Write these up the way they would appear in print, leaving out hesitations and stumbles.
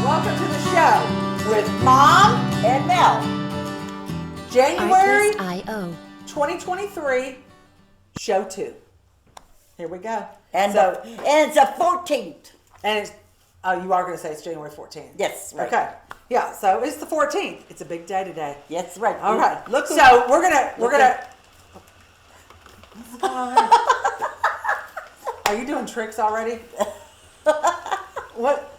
Welcome to the show with Mom and Mel. January 2023, show 2. Here we go. And it's the 14th. And it's, oh, you are going to say it's January 14th. Yes, right. Okay. Yeah, so it's the 14th. It's a big day today. Yes, right. All right. So we're gonna. Are you doing tricks already? What?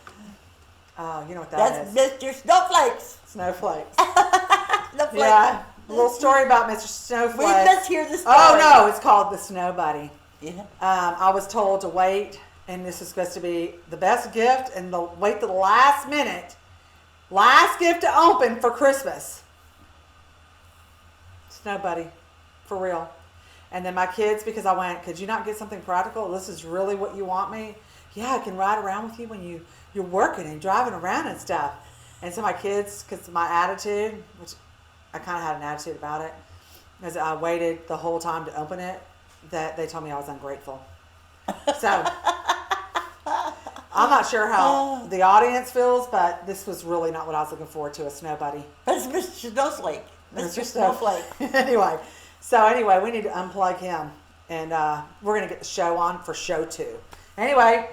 Oh, you know what that is. That's Mr. Snowflakes. Snowflakes. Snowflakes. Yeah. A little story about Mr. Snowflakes. We must hear the story. Oh no, it's called the Snow Buddy. Yeah. I was told to wait, and this is supposed to be the best gift, and wait to the last minute. Last gift to open for Christmas. Snow Buddy. For real. And then my kids, because I went, could you not get something practical? This is really what you want me? Yeah, I can ride around with you when you're working and driving around and stuff. And so my kids, because my attitude, which I kind of had an attitude about it, because I waited the whole time to open it, that they told me I was ungrateful. So I'm not sure how the audience feels, but this was really not what I was looking forward to, a Snow Buddy. That's Mr. Snowflake. Mr. Snowflake. Anyway, we need to unplug him, and we're going to get the show on for show 2. Anyway,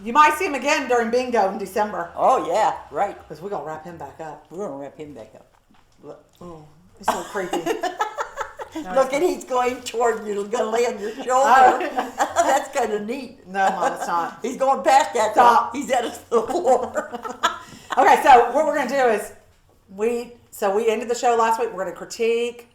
you might see him again during bingo in December. Oh, yeah, right. Because we're going to wrap him back up. We're going to wrap him back up. Look, oh, it's so creepy. Look, and he's going toward you. He's going to lay on your shoulder. That's kind of neat. No, Mom, it's not. He's going past that. Stop. He's at the floor. Okay, so what we're going to do is we ended the show last week. We're going to critique.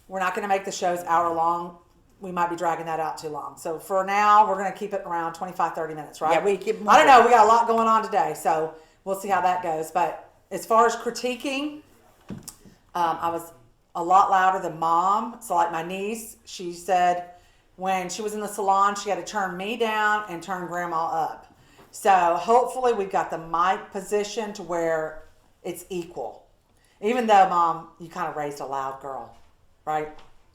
We're not going to make the shows hour long. We might be dragging that out too long. So for now, we're going to keep it around 25, 30 minutes, right? Yeah, we keep moving. I don't know. We got a lot going on today, so we'll see how that goes. But as far as critiquing, I was a lot louder than Mom. So like my niece, she said when she was in the salon, she had to turn me down and turn Grandma up. So hopefully we've got the mic position to where it's equal. Even though, Mom, you kind of raised a loud girl, right?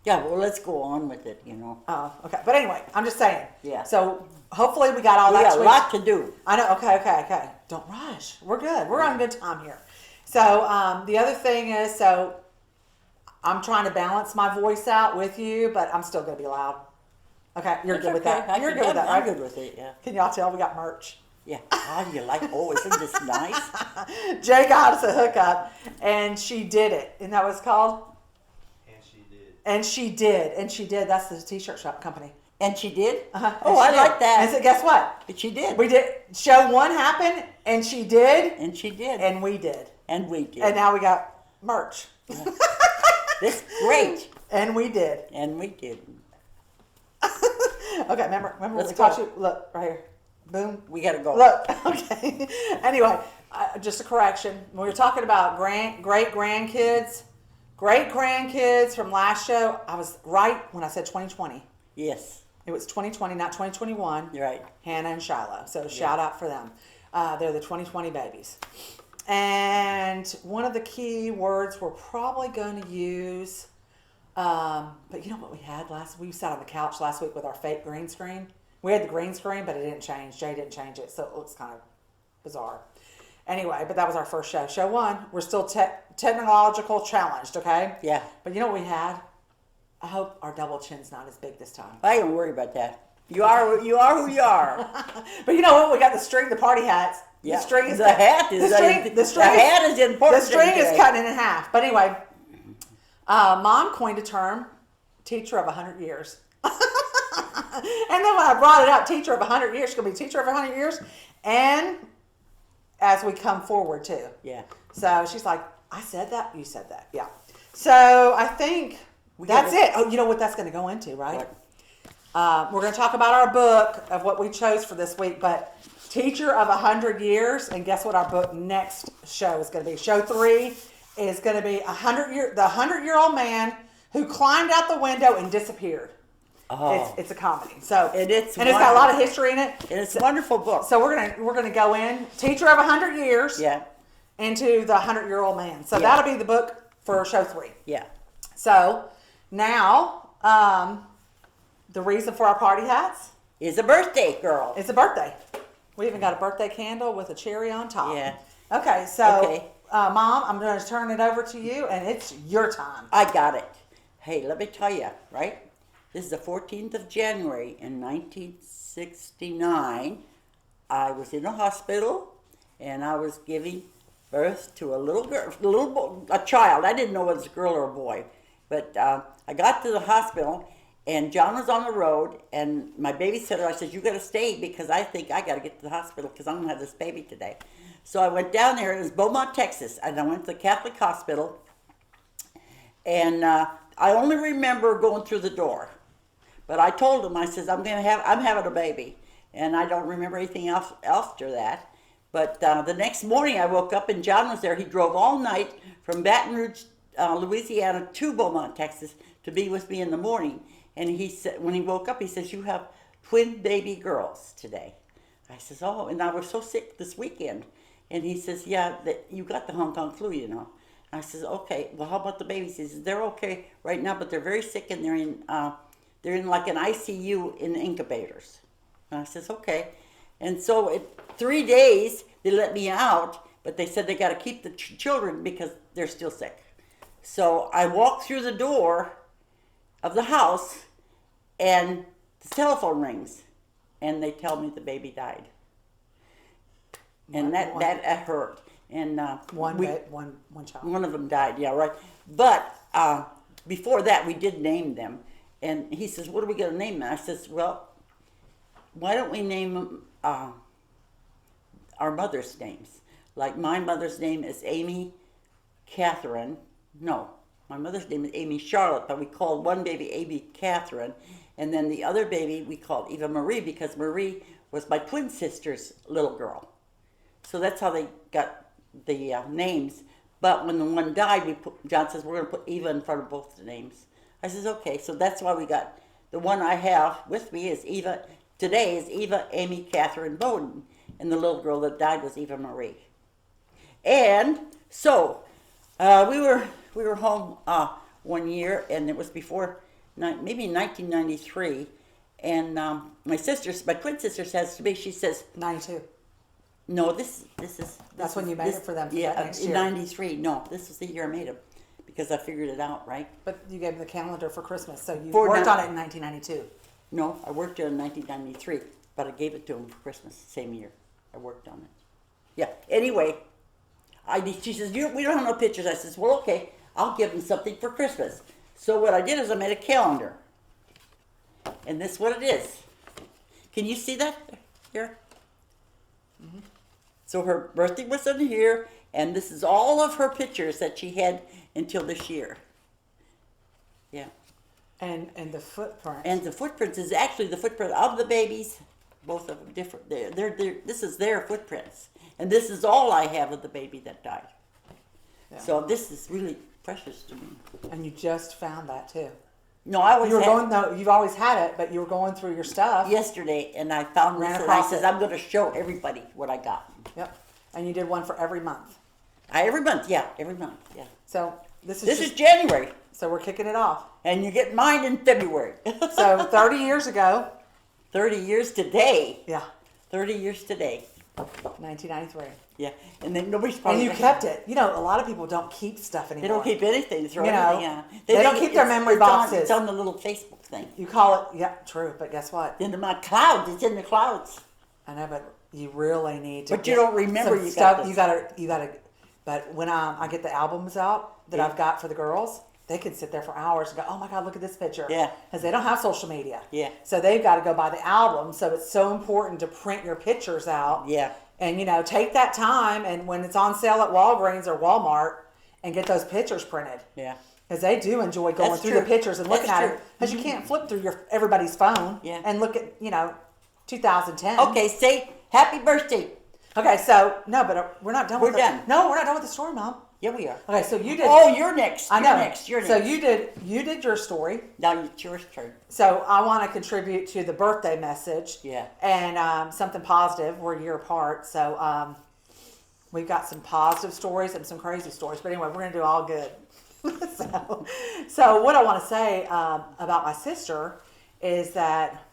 Yeah, well, let's go on with it, you know. Oh, okay. But anyway, I'm just saying. Yeah. So hopefully we got all that. We got a lot to do. I know. Okay. Don't rush. We're good. We're on good time here. So the other thing is, so I'm trying to balance my voice out with you, but I'm still going to be loud. Okay, you're good with that. You're good with that, right? I'm good with it, yeah. Can y'all tell we got merch? Yeah. How do you like? Oh, isn't this nice? Jay got us a hookup, and she did it. Isn't that what it's called? And she did. That's the t-shirt shop company. And she did? Uh-huh. Oh, I like that. And so guess what? But she did. We did. Show 1 happened, and she did. And she did. And we did. And we did. And now we got merch. Yeah. This is great. And we did. And we did. Okay, remember when we go. taught you? Look, right here. Boom. We got to go. Look, okay. Anyway, just a correction. When we were talking about great-grandkids from last show, I was right when I said 2020. Yes. It was 2020, not 2021. You're right. Hannah and Shiloh. So shout out for them. They're the 2020 babies. And one of the key words we're probably going to use, but you know what we had we sat on the couch last week with our fake green screen. We had the green screen, but it didn't change. Jay didn't change it, so it looks kind of bizarre. Anyway, but that was our first show. Show 1, we're still technological challenged, okay? Yeah. But you know what we had? I hope our double chin's not as big this time. I don't worry about that. You are who you are. But you know what? We got the party hats. Yeah. The string is the hat is important. The string is cutting in half. But anyway, Mom coined a term, teacher of 100 years. And then when I brought it up, teacher of 100 years, she's going to be teacher of 100 years. And as we come forward too. Yeah. So she's like, I said that? You said that. Yeah. So I think that's it. Oh, you know what that's going to go into, right? We're going to talk about our book of what we chose for this week, but teacher of 100 years. And guess what our book next show is going to be? Show 3 is going to be the 100-year-old man who climbed out the window and disappeared. Oh. It's a comedy. So it's got a lot of history in it. And it's a wonderful book. So we're gonna go in teacher of 100 years. Yeah. Into the 100-year-old man. So that'll be the book for show 3. Yeah. So now the reason for our party hats is a birthday girl. is a birthday. We even got a birthday candle with a cherry on top. Yeah. Okay, so Okay. Mom, I'm going to turn it over to you, and it's your time. I got it. Hey, let me tell you, right? This is the 14th of January in 1969. I was in a hospital, and I was giving birth to a little girl, a child. I didn't know whether it was a girl or a boy, but I got to the hospital, and John was on the road, and my babysitter, I said, you got to stay because I think I got to get to the hospital because I'm going to have this baby today. So I went down there. It was Beaumont, Texas, and I went to the Catholic hospital, and I only remember going through the door. But I told him, I says, I'm having a baby, and I don't remember anything else after that. But the next morning I woke up and John was there. He drove all night from Baton Rouge, Louisiana to Beaumont, Texas to be with me in the morning. And he said, when he woke up, he says, you have twin baby girls today. I says, oh, and I was so sick this weekend. And he says, yeah, you got the Hong Kong flu, you know. I says, okay, well, how about the babies? He says, they're okay right now, but they're very sick and they're in like an ICU in incubators. And I says, okay. And so 3 days, they let me out, but they said they got to keep the children because they're still sick. So I walked through the door of the house, and the telephone rings, and they tell me the baby died. And that hurt. And One child. one of them died, yeah, right. But before that, we did name them. And he says, what are we going to name them? I says, well, why don't we name them our mother's names? Like my mother's name is Amy Catherine. No, my mother's name is Amy Charlotte, but we called one baby Amy Catherine. And then the other baby we called Eva Marie because Marie was my twin sister's little girl. So that's how they got the names. But when the one died, John says, we're going to put Eva in front of both the names. I says, okay, so that's why we got, the one I have with me is Eva, today is Eva Amy Catherine Bowden, and the little girl that died was Eva Marie. And so, we were home one year, and it was before, maybe 1993, and my twin sister says to me, she says, 92. no, this is... That's when you made it for them. Yeah, next in year. 93. No, this was the year I made them because I figured it out, right? But you gave them the calendar for Christmas, so you For worked now- on it in 1992. No, I worked on it in 1993, but I gave it to them for Christmas, same year. I worked on it. Yeah, anyway, she says, we don't have no pictures. I says, well, okay, I'll give them something for Christmas. So what I did is I made a calendar. And this is what it is. Can you see that here? Mm-hmm. So her birthday was in here, and this is all of her pictures that she had until this year. Yeah. And the footprint. And the footprints is actually the footprint of the babies, both of them different. This is their footprints. And this is all I have of the baby that died. Yeah. So this is really precious to me. And you just found that too. No, I was you've always had it, but you were going through your stuff. yesterday, and I found Ran this, and I across says, it. I'm going to show everybody what I got. Yep. And you did one for every month. Every month, yeah. So this This is January, so we're kicking it off. and you get mine in February. So 30 years ago. 30 years today. Yeah. 30 years today. 1993. Yeah, and then nobody's probably... And you kept it. You know, a lot of people don't keep stuff anymore. They don't keep anything. They throw You know, everything out. they don't keep their memory boxes. It's on the little Facebook thing. You call it, yeah, true. But guess what? Into my clouds. It's in the clouds. I know, but you really need to. But you don't remember some you stuff. got this. You gotta. But when I get the albums out that I've got for the girls, they can sit there for hours and go, "Oh my God, look at this picture." Yeah. Because they don't have social media. Yeah. So they've got to go buy the album. So it's so important to print your pictures out. Yeah. And take that time, and when it's on sale at Walgreens or Walmart, and get those pictures printed. Yeah. Because they do enjoy going That's through true. the pictures and looking That's at true. it. Because you can't flip through everybody's phone. Yeah. And look at 2010. Okay, say happy birthday. Okay, so no, but we're not done. We're done. No, we're not done with the story, Mom. Yeah, we are. Okay, so you did. Oh, you're next. I know. You're next. So you did your story. Now it's your turn. So I want to contribute to the birthday message. Yeah. And something positive. We're a year apart, so we've got some positive stories and some crazy stories. But anyway, we're gonna do all good. So what I want to say about my sister is that,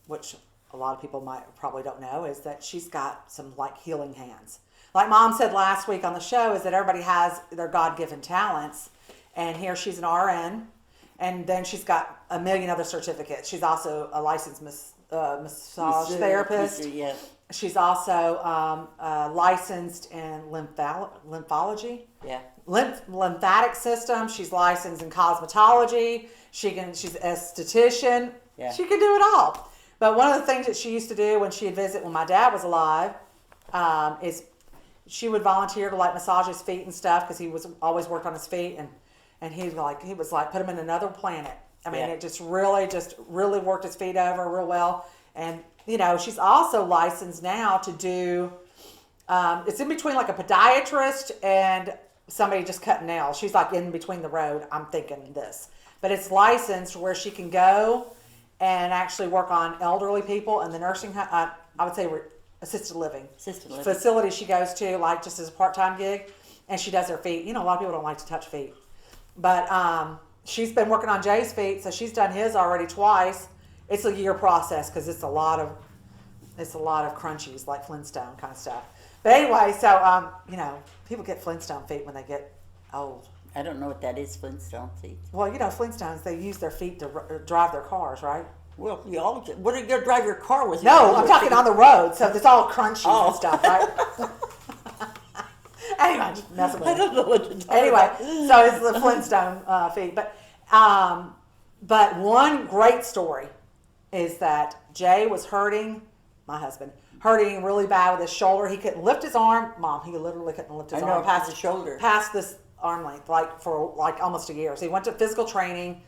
which a lot of people might probably don't know, is that she's got some like healing hands. Like Mom said last week on the show, is that everybody has their God-given talents, and here she's an RN, and then she's got a million other certificates. She's also a licensed massage therapist. Yes. She's also licensed in lymphology. Yeah. Lymphatic system. She's licensed in cosmetology. She's an esthetician. Yeah. She can do it all. But one of the things that she used to do when she'd visit when my dad was alive is she would volunteer to like massage his feet and stuff, because he was always worked on his feet, and he was like put him in another planet. I mean, it just really worked his feet over real well. And you know, she's also licensed now to do. It's in between like a podiatrist and somebody just cutting nails. She's like in between the road. I'm thinking this, but it's licensed where she can go and actually work on elderly people in the nursing home. I would say assisted living facility she goes to, like just as a part-time gig, and she does their feet. You know, a lot of people don't like to touch feet, but she's been working on Jay's feet, so she's done his already twice. It's a year process because it's a lot of crunchies, like Flintstone kind of stuff. But anyway, so you know, people get Flintstone feet when they get old. I don't know what that is, Flintstone feet. Well, you know, Flintstones, they use their feet to drive their cars, right? Well, you all. What are you gonna drive your car with? No, I'm talking on the road, so it's all crunchy and stuff, right? Anyway, I'm just messing with you. I don't know what you're talking Anyway, about. so it's the Flintstone feet. But one great story is that Jay was hurting, my husband, hurting really bad with his shoulder. He couldn't lift his arm. Mom, he literally couldn't lift his arm past the shoulder. Past this arm length, like for like almost a year. So he went to physical training,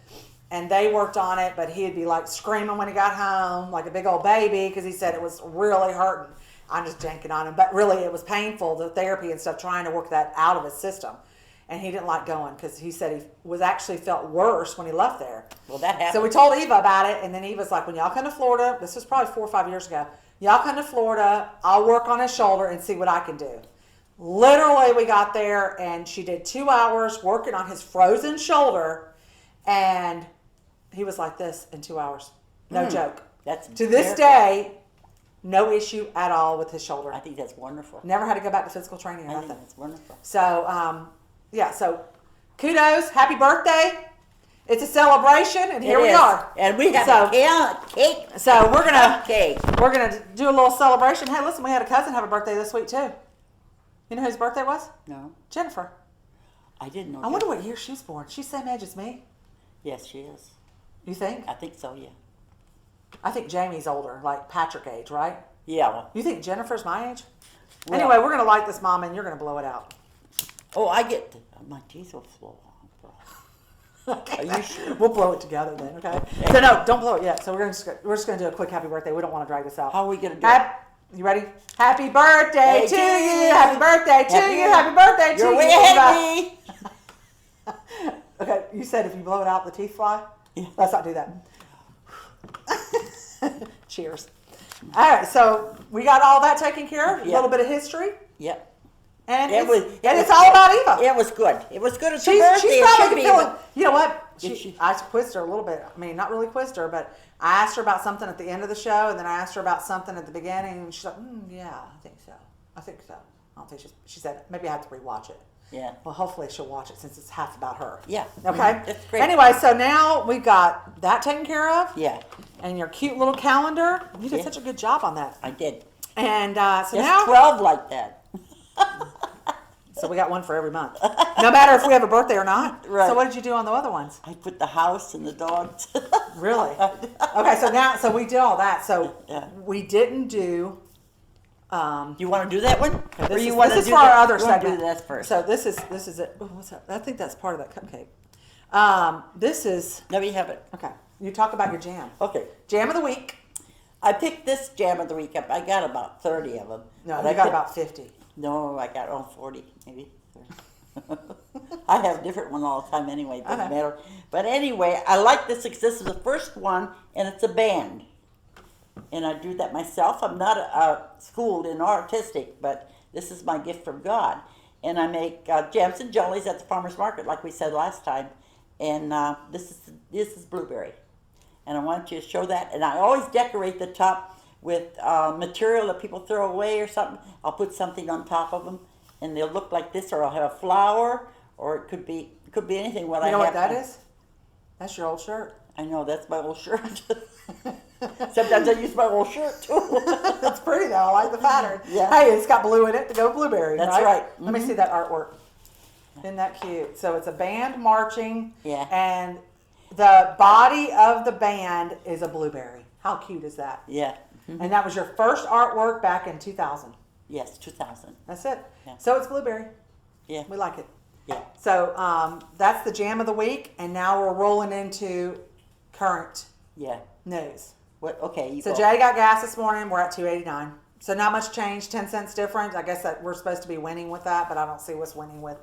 and they worked on it, but he'd be like screaming when he got home, like a big old baby, because he said it was really hurting. I'm just janking on him, but really it was painful, the therapy and stuff, trying to work that out of his system. And he didn't like going because he said he was actually felt worse when he left there. Well, that happened. So we told Eva about it, and then Eva's like, when y'all come to Florida, this was probably 4 or 5 years ago, y'all come to Florida, I'll work on his shoulder and see what I can do. Literally, we got there, and she did 2 hours working on his frozen shoulder, and he was like this in 2 hours. No joke. That's to this day, no issue at all with his shoulder. I think that's wonderful. Never had to go back to physical training or I nothing. think that's wonderful. So, yeah, so kudos, happy birthday. It's a celebration, and here we are. And we have a cake. So we're gonna cake. We're gonna do a little celebration. Hey, listen, we had a cousin have a birthday this week too. You know whose birthday was? No, Jennifer. I didn't know. I wonder what year she's born. She's the same age as me. Yes, she is. You think? I think so. Yeah. I think Jamie's older, like Patrick age, right? Yeah. Well, You think Jennifer's my age? Well- Anyway, we're gonna light this, Mom, and you're gonna blow it out. oh, I get. My teeth will flow off, bro. Okay. Are you sure? We'll blow it together then, okay? So no, don't blow it yet. So we're just gonna do a quick happy birthday. We don't want to drag this out. How are we gonna do it? You ready? Happy birthday Hey, to to you. you. Happy birthday to you. Happy birthday to You're you. way ahead of me. Okay, you said if you blow it out, the teeth fly? Yeah. Let's not do that. Cheers. All right, so we got all that taken care of. A Yeah. little bit of history. Yep. And It was- it's all about Eva. It was good. It was good. It's her She's birthday. It should probably be, feeling, but- you know what? Did she? I quizzed her a little bit. I mean, not really quizzed her, but I asked her about something at the end of the show, and then I asked her about something at the beginning, and she's like, yeah, I think so. I don't think she said, maybe I have to rewatch it. Yeah. Well, hopefully she'll watch it since it's half about her. Yeah. Okay. That's great. Anyway, so now we got that taken care of. Yeah, And your cute little calendar. You did Yeah. such a good job on that. I did. And so Just now, 12 like that. so we got one for every month, no matter if we have a birthday or not. Right. So what did you do on the other ones? I put the house and the dogs. Really? Okay, so we did all that. So Yeah. we didn't do. You want to do that one? Or This you is, want this to is do for our that- other you wanna segment. do that first. So this is it. Oh, what's that? I think that's part of that cupcake. This is Let me have it. okay. You talk about your jam. Okay. Jam of the week. I picked this jam of the week up. I got about 30 of them. No, But you I got picked- about 50. No, I got 40 maybe. I have a different one all the time anyway. It doesn't Okay. matter. But anyway, I like this because this is the first one, and it's a band. And I do that myself. I'm not schooled in artistic, but this is my gift from God. And I make jams and jellies at the farmer's market, like we said last time. And this is blueberry. and I want you to show that. And I always decorate the top with material that people throw away or something. I'll put something on top of them, and they'll look like this, or I'll have a flower, or it could be anything. What You know what that is? That's your old shirt. I know, that's my old shirt. Sometimes I use my old shirt too. That's pretty though. I like the pattern. Yeah. Hey, it's got blue in it to go with blueberry. That's right. Let me see that artwork. Isn't that cute? So it's a band marching. Yeah. And the body of the band is a blueberry. How cute is that? Yeah. And that was your first artwork back in 2000. Yes, 2000. That's it. Yeah. So it's blueberry. Yeah. We like it. Yeah. So that's the jam of the week, and now we're rolling into current Yeah. news. What? Okay. You So go. Jay got gas this morning. We're at 2.89. So not much change. 10 cents difference. I guess that we're supposed to be winning with that, but I don't see what's winning with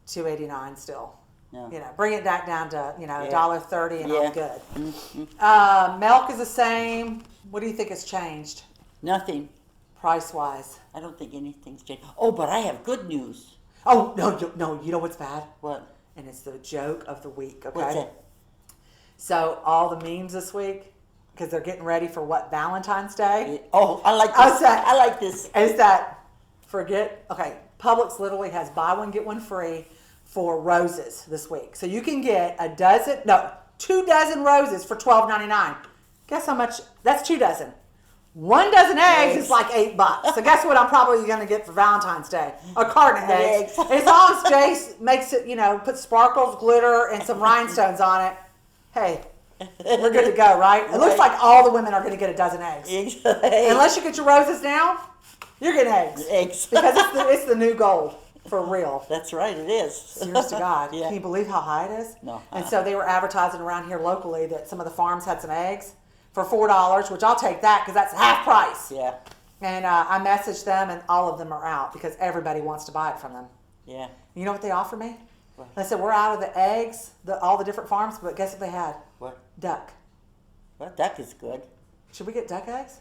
2.89 still. No. You know, bring it back down to Yeah. $1.30 and I'm Yeah. good. Mm-hmm. Milk is the same. What do you think has changed Nothing. price wise? I don't think anything's changed. Oh, but I have good news. Oh no! You know what's bad? What? And it's the joke of the week. Okay. What's that? So all the memes this week, because they're getting ready for what, Valentine's Day, Oh, I like this. How's that? I like this. is that Publix literally has buy one get one free for roses this week. So you can get 2 dozen roses for $12.99. Guess how much? That's 2 dozen. 1 dozen eggs is like $8. So guess what I'm probably going to get for Valentine's Day? A carton of eggs. As long as Jace makes it, put sparkles, glitter, and some rhinestones on it. Hey, we're good to go, right? It looks like all the women are going to get a dozen eggs. Unless you get your roses now, you're getting eggs. Eggs. Because it's the new gold, for real. That's right, it is. Serious to God. Yeah. Can you believe how high it is? No. And so they were advertising around here locally that some of the farms had some eggs for $4, which I'll take that because that's half price. Yeah. And I messaged them, and all of them are out because everybody wants to buy it from them. Yeah. You know what they offered me? What? They said, we're out of the eggs, all the different farms, but guess what they had? What? Duck. Well, duck is good. Should we get duck eggs?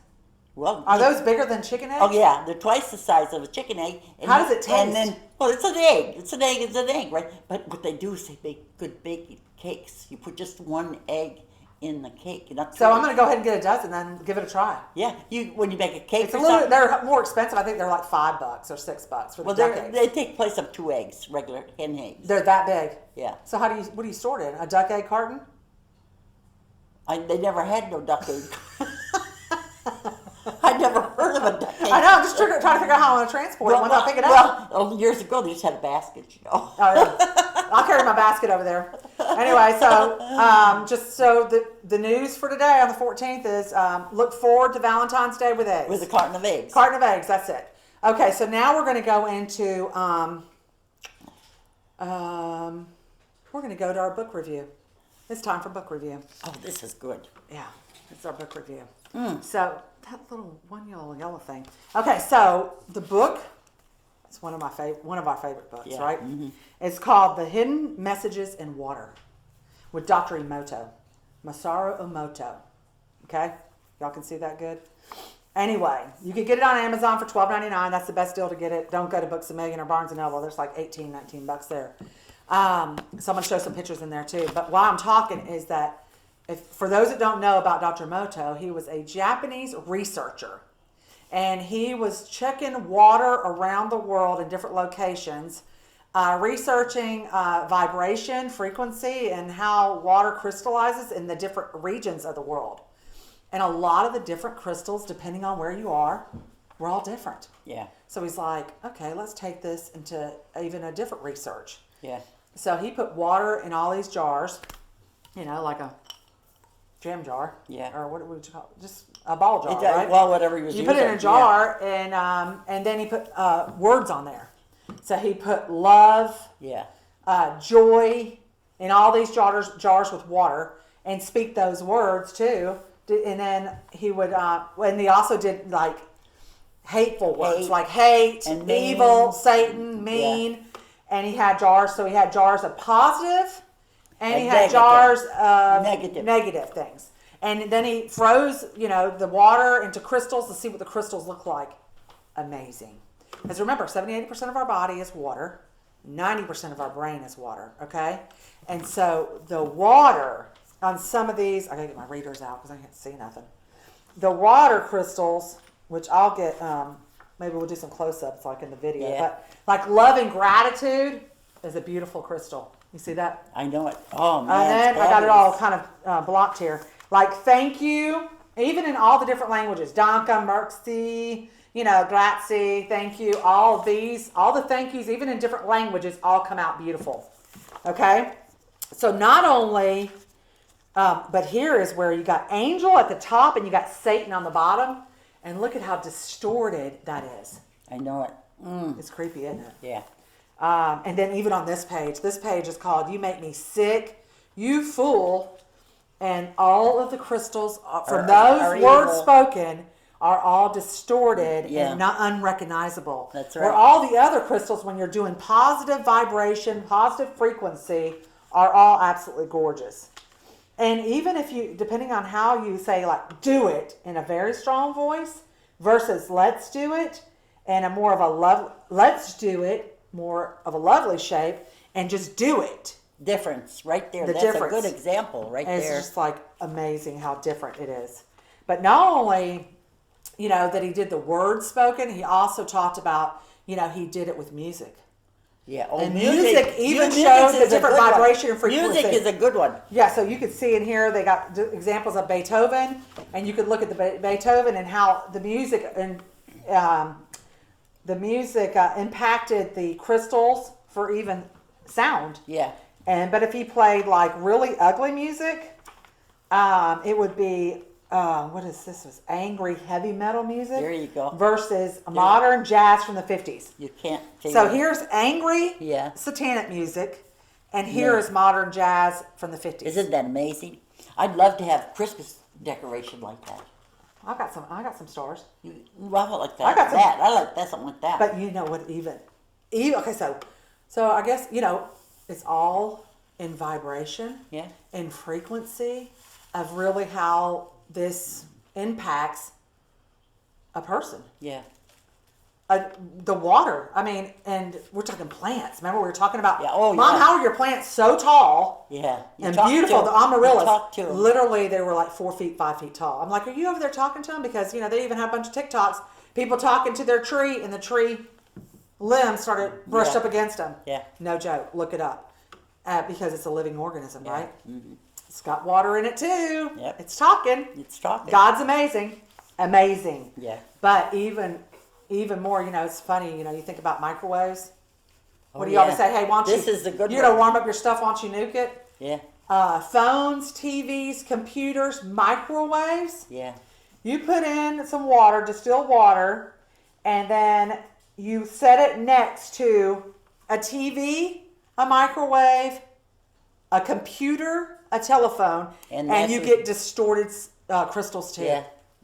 Well, Are those bigger than chicken eggs? Oh yeah, they're twice the size of a chicken egg. And How does it And taste? then, well, it's an egg. It's an egg. It's an egg, right? But what they do is they make good baking cakes. You put just one egg in the cake. So I'm going to go ahead and get a dozen and give it a try. Yeah, when you make a cake. It's a little. They're more expensive. I think they're like $5 or $6 for the duck eggs. they take place of 2 eggs, regular hen eggs. They're that big. Yeah. So what do you store it in? A duck egg carton? They never had no duck egg. I never heard of a duck egg. I know. I'm just trying to figure out how I'm going to transport it once I pick it up. Years ago they just had a basket, Oh, yeah. I'll carry my basket over there. Anyway, so the news for today on the 14th is look forward to Valentine's Day with eggs. With a carton of eggs. Carton of eggs. That's it. Okay, so now we're going to go into we're going to go to our book review. It's time for book review. Oh, this is good. Yeah, it's our book review. So that little one yellow thing. Okay, so the book is one of our favorite books, Yeah. right? Mm-hmm. It's called The Hidden Messages in Water with Dr. Masaru Emoto. Okay, y'all can see that good. Anyway, you can get it on Amazon for $12.99. That's the best deal to get it. Don't go to Books A Million or Barnes & Noble. There's like $18-19 there. So I'm going to show some pictures in there too. But while I'm talking is that for those that don't know about Dr. Emoto, he was a Japanese researcher. And he was checking water around the world in different locations, researching vibration, frequency, and how water crystallizes in the different regions of the world. And a lot of the different crystals, depending on where you are, we're all different. Yeah. So he's like, okay, let's take this into even a different research. Yeah. So he put water in all these jars, like a jam jar. Yeah. Or what would you call it? Just a ball jar, right? Well, whatever he was You using. put it in a jar, and then he put words on there. So he put love, Yeah. joy, in all these jars with water, and speak those words too. And then he would, and he also did like hateful words, like hate, and evil, mean. Satan, mean. Yeah. And he had jars, so he had jars of positive, and he had negative. jars of Negative. things. And then he froze, the water into crystals to see what the crystals look like. Amazing. Because remember, 70-80% of our body is water. 90% of our brain is water, okay? And so the water on some of these, I gotta get my readers out because I can't see nothing. The water crystals, which I'll get, maybe we'll do some close-ups like in the video. Yeah. But like love and gratitude is a beautiful crystal. You see that? I know it. Oh man, And then it's I got it all fabulous. kind of blocked here. Like thank you, even in all the different languages. Danke, merci, grazie, thank you. All the thank yous, even in different languages, all come out beautiful. Okay? So not only, but here is where you got angel at the top and you got Satan on the bottom. And look at how distorted that is. I know it. It's creepy, isn't it? Yeah. And then even on this page is called You Make Me Sick, You Fool. And all of the crystals from those words evil. spoken are all distorted Yeah. and not unrecognizable. That's Where right. all the other crystals, when you're doing positive vibration, positive frequency, are all absolutely gorgeous. And even if you, depending on how you say like do it in a very strong voice versus let's do it and a more of a let's do it more of a lovely shape and just do it. Difference right there. The That's difference. a good example right And there. it's just like amazing how different it is. But not only, that he did the words spoken, he also talked about, he did it with music. Yeah. Oh, And music even music shows is the a different good one. vibration and frequency. Music is a good one. Yeah, so you could see in here they got examples of Beethoven, and you could look at the Beethoven and how the music and impacted the crystals for even sound. Yeah. But if he played like really ugly music, it would be what is this? Was angry heavy metal music. There you go. Versus modern jazz from the 50s. You can't. So here's angry Yeah. satanic music, and here is modern jazz from the 50s. Isn't that amazing? I'd love to have Christmas decoration like that. I got some stars. I like that. I got some- I like that. Something like that. But you know what? Even okay. So I guess it's all in vibration, Yeah. in frequency of really how this impacts a person. Yeah. The water. I mean, and we're talking plants. Remember we were talking about, Yeah, oh, Mom, yeah. how are your plants so tall Yeah. You and talk beautiful? to The 'em. You amaryllis, talk to 'em. literally, they were like 4 feet, 5 feet tall. I'm like, are you over there talking to them? Because they even have a bunch of TikToks, people talking to their tree, and the tree limbs started brushed Yeah. up against them. Yeah. No joke. Look it up, because it's a living organism, Yeah. right? Mm-hmm. It's got water in it too. Yep. It's talking. It's talking. God's amazing. Yeah. But even more, it's funny, you think about microwaves. Oh, What do you always yeah. say? Hey, why don't This you, is the good you're going to one. warm up your stuff, why don't you nuke it? Yeah. Phones, TVs, computers, microwaves. Yeah. You put in some water, distilled water, and then you set it next to a TV, a microwave, a computer, a telephone, And and you that's get distorted crystals too. Yeah.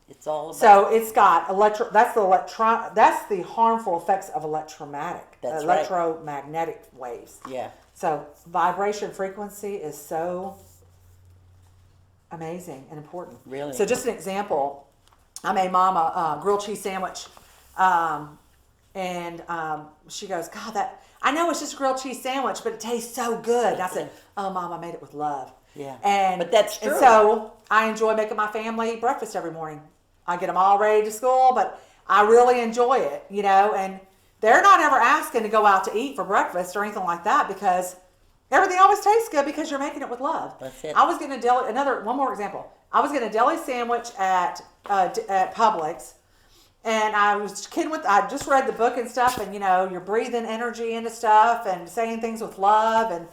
It's all about. So it's got that's the harmful effects of electromagnetic waves. Yeah. So vibration frequency is so amazing and important. Really. So just an example, I made Mom a grilled cheese sandwich, and she goes, God, I know it's just a grilled cheese sandwich, but it tastes so good. And I said, oh, Mom, I made it with love. Yeah. And But that's true. And so I enjoy making my family breakfast every morning. I get them all ready to school, but I really enjoy it, and they're not ever asking to go out to eat for breakfast or anything like that because everything always tastes good because you're making it with love. That's it. I was getting one more example. I was getting a deli sandwich at Publix, and I was kidding I just read the book and stuff, and you're breathing energy into stuff and saying things with love, and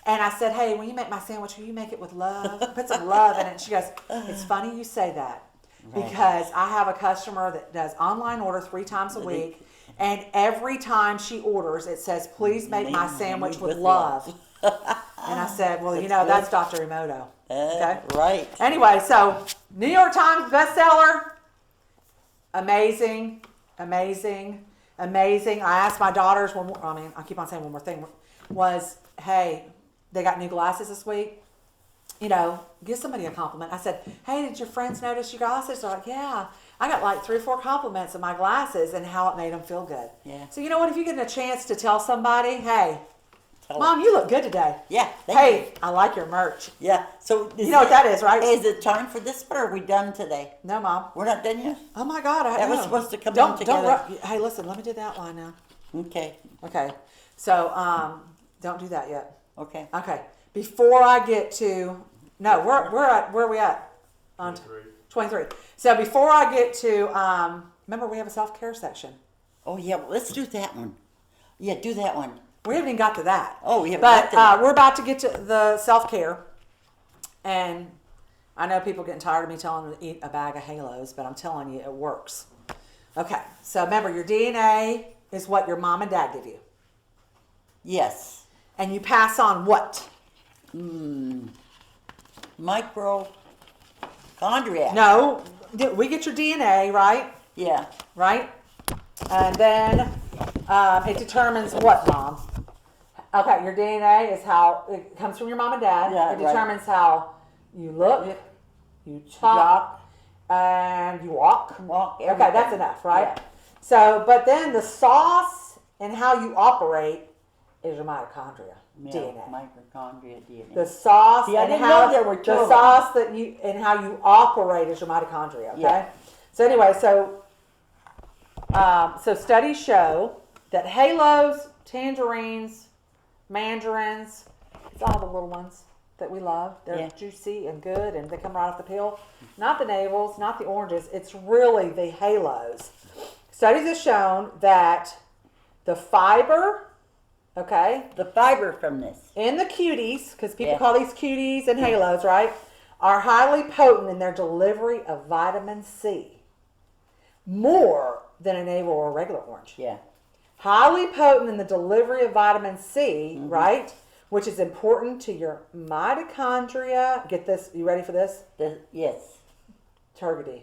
I said, hey, when you make my sandwich, will you make it with love? Put some love in it. And she goes, it's funny you say that. Because I have a customer that does online order 3 times a week, and every time she orders, it says, please make my sandwich with love. And I said, well, that's Dr. Emoto. Okay? Right. Anyway, so New York Times bestseller. Amazing. I asked my daughters, I keep on saying one more thing, was, hey, they got new glasses this week. Give somebody a compliment. I said, hey, did your friends notice your glasses? They're like, yeah. I got like 3 or 4 compliments of my glasses and how it made them feel good. Yeah. So you know what? If you get a chance to tell somebody, hey, color. Mom, you look good today. Yeah. Hey, I like your merch. Yeah. So You know what that is, right? Is it time for this one, or are we done today? No, Mom. We're not done yet? Oh my God, I That was know. supposed to come don't, in together. Hey, listen, let me do the outline now. Okay. Okay. So, don't do that yet. Okay. Okay. Before I get to, no, where are we at? On 23. So before I get to, remember we have a self-care section. Oh, yeah. Well, let's do that one. Yeah, do that one. We haven't even got to that. Oh, we haven't but, got to that. we're about to get to the self-care. And I know people getting tired of me telling them to eat a bag of Halos, but I'm telling you, it works. Okay. So remember, your DNA is what your mom and dad give you. Yes. And you pass on what? Mitochondria. No, we get your DNA, right? Yeah. Right? And then it determines what, Mom? Okay, your DNA is how it comes from your mom and dad. Yeah, it determines how you look, you talk, and you walk. Okay, everything. that's enough, right? Yeah. So, but then the sauce and how you operate is your mitochondria DNA. Mitochondria DNA. The sauce See, I and didn't how know there were two the of them. sauce that you and how you operate is your mitochondria. Okay. Yeah. So anyway, so studies show that halos, tangerines, mandarins, it's all the little ones that we love. They're juicy and good, and they come right off the peel. Not the navels, not the oranges. It's really the halos. Studies have shown that the fiber, okay, The fiber from this. in the cuties, because people Yeah. call these cuties and halos, right, are highly potent in their delivery of vitamin C. More than a navel or a regular orange. Yeah. Highly potent in the delivery of vitamin C, right, which is important to your mitochondria. Get this, you ready for this? Yes. Turgidity.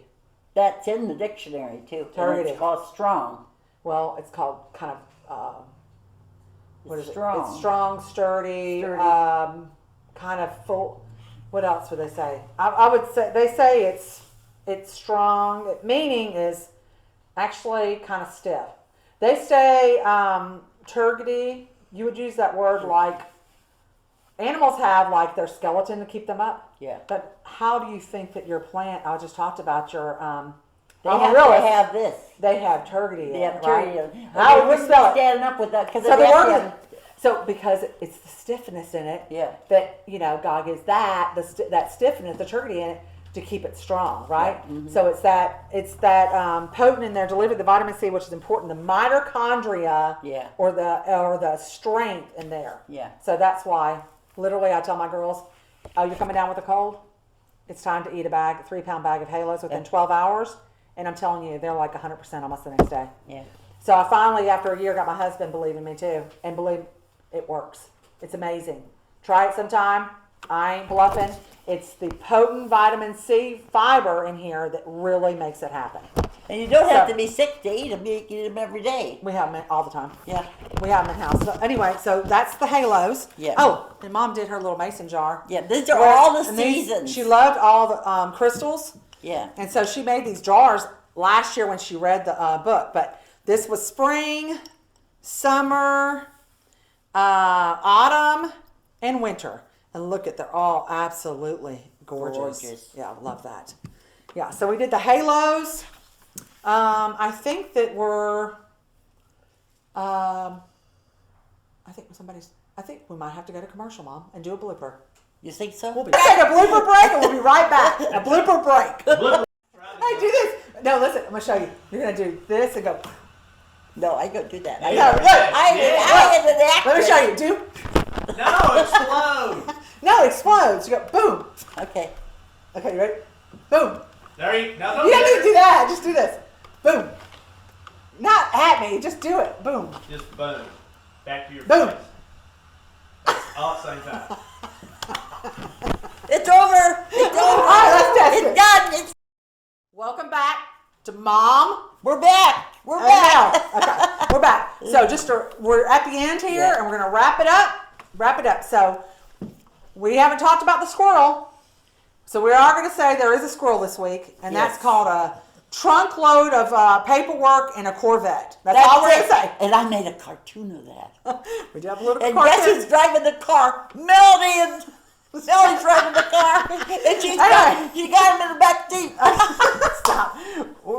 That's in the dictionary too. And Targeted. it's called strong. Well, it's called kind of, what is strong. it? It's strong, sturdy, Sturdy. kind of full. What else would they say? I would say, they say it's strong, meaning is actually kind of stiff. They say turgidity, you would use that word like animals have like their skeleton to keep them up. Yeah. But how do you think that your plant, I just talked about your They have amaryllis, to have this. they have turgidity They in have it, right? turkey. How They would wouldn't we spell be it? standing up with that because So the word so because it's the stiffness in it, Yeah. that God gives that that stiffness, the turgidity in it to keep it strong, right? So it's that potent in there delivered the vitamin C, which is important. The mitochondria, Yeah. or the strength in there. Yeah. So that's why literally I tell my girls, oh, you're coming down with a cold? It's time to eat a 3-pound bag of Halos within 12 hours. And I'm telling you, they're like 100% almost the next day. Yeah. So I finally, after a year, got my husband believing me too. And believe it works. It's amazing. Try it sometime. I ain't bluffing. It's the potent vitamin C fiber in here that really makes it happen. And you don't have So- to be sick to eat them. You can eat them every day. We have them all the time. Yeah. We have them in house. So anyway, so that's the Halos. Yeah. Oh, and Mom did her little mason jar. Yeah. These are all the And these- seasons. She loved all the crystals. Yeah. And so she made these jars last year when she read the book. But this was spring, summer, autumn, and winter. And look at, they're all absolutely gorgeous. Gorgeous. Yeah, I love that. Yeah, so we did the Halos. I think that we're, I think we might have to go to commercial, Mom, and do a blooper. You think so? We'll take a blooper break and we'll be right back. A blooper break. Hey, do this. No, listen, I'm going to show you. You're going to do this and go. No, I don't do that. No, look. I am an actress. Let me show you. Do. No, explode. No, it explodes. You go, boom. Okay. Okay, you ready? Boom. There you no, You don't need to do that. Just do this. Boom. Not at me. Just do it. Boom. Just boom. Back to your Boom. face. All at the same time. It's over. It's over. All right, let's test It's it. done. It's, Welcome back to Mom we're back. We're and back. MEL. Okay, we're back. So we're at the end here, Yeah. and we're gonna wrap it up. So we haven't talked about the squirrel. So we are gonna say there is a squirrel this week, and that's Yes. called a trunk load of paperwork and a Corvette. That's all we're going to say. And I made a cartoon of that. We do have a little And cartoon. guess who's driving the car? Melody. Melody's driving the car, and she got him in the back seat. Stop.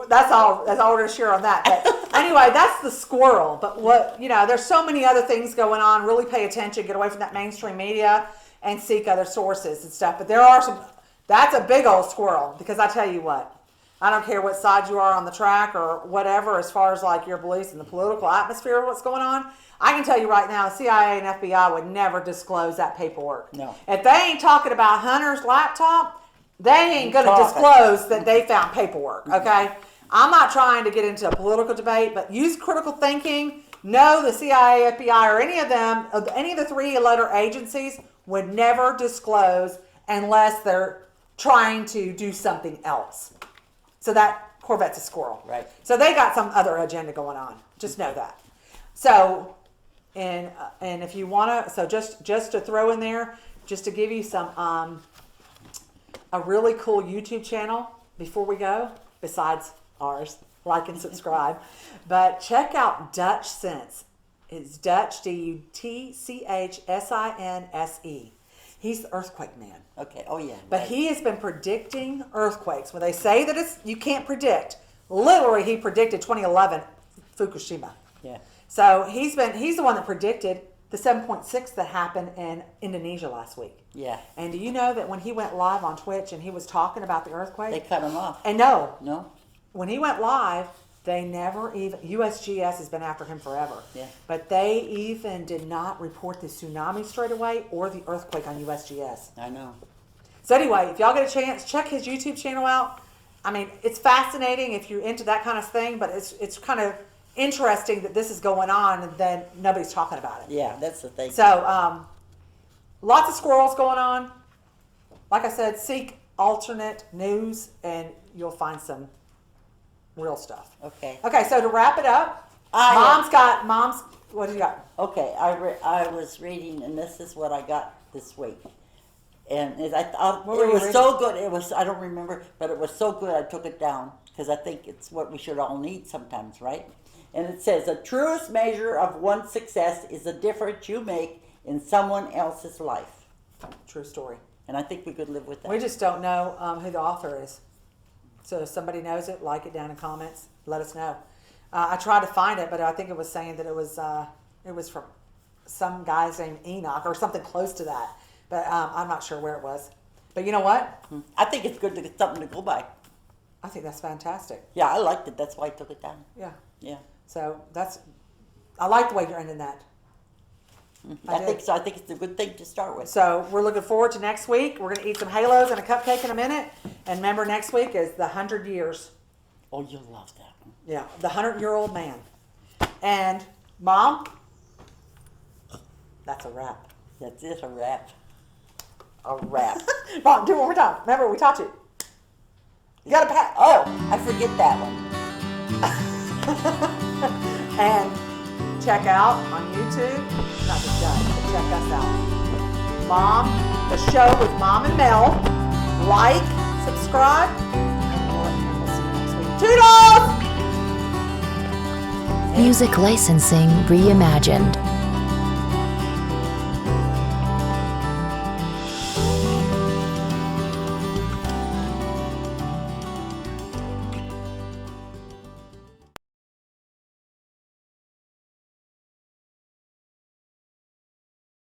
That's all we're going to share on that. But anyway, that's the squirrel. But there's so many other things going on. Really pay attention. Get away from that mainstream media and seek other sources and stuff. But there are some. That's a big old squirrel, because I tell you what, I don't care what side you are on the track or whatever, as far as like your beliefs in the political atmosphere of what's going on. I can tell you right now, the CIA and FBI would never disclose that paperwork. No. If they ain't talking about Hunter's laptop, they ain't going to disclose that they found paperwork, okay? I'm not trying to get into a political debate, but use critical thinking. No, the CIA, FBI, or any of them, any of the three-letter agencies would never disclose unless they're trying to do something else. So that Corvette's a squirrel. Right. So they got some other agenda going on. Just know that. So, and if you want to, so just to throw in there, just to give you some, a really cool YouTube channel before we go, besides ours, like and subscribe, but check out Dutch Sense. It's Dutch, DUTCHSINSE. He's the earthquake man. Okay. Oh yeah. But he has been predicting earthquakes. When they say that you can't predict, literally he predicted 2011 Fukushima. Yeah. So he's the one that predicted the 7.6 that happened in Indonesia last week. Yeah. And do you know that when he went live on Twitch and he was talking about the earthquake? They cut him off. And no, No. when he went live, they never even, USGS has been after him forever. Yeah. But they even did not report the tsunami straight away or the earthquake on USGS. I know. So anyway, if y'all get a chance, check his YouTube channel out. I mean, it's fascinating if you're into that kind of thing, but it's kind of interesting that this is going on and then nobody's talking about it. Yeah, that's the thing. So, lots of squirrels going on. Like I said, seek alternate news and you'll find some real stuff. Okay. Okay, so to wrap it up, Mom's, what do you got? Okay, I was reading, and this is what I got this week. And I thought What were it you was reading? so good. It was, I don't remember, but it was so good I took it down because I think it's what we should all need sometimes, right? And it says, the truest measure of one's success is the difference you make in someone else's life. True story. And I think we could live with that. We just don't know who the author is. So if somebody knows it, like it down in comments. Let us know. I tried to find it, but I think it was saying that it was from some guy's named Enoch or something close to that. But I'm not sure where it was. But you know what? I think it's good to get something to go by. I think that's fantastic. Yeah, I liked it. That's why I took it down. Yeah. Yeah. So I like the way you're ending that. I think so. I think it's a good thing to start with. So we're looking forward to next week. We're going to eat some halos and a cupcake in a minute. And remember, next week is the 100 years. Oh, you'll love that one. Yeah, the 100-year-old man. And Mom, that's a wrap. That's it, a wrap. A wrap. Mom, do it one more time. Remember, we taught you. You got to pat. Oh, I forget that one. And check out on YouTube, not just us, but check us out. Mom, the show with Mom and Mel. Like, subscribe, and we'll see you next week. Toodles! Music licensing reimagined.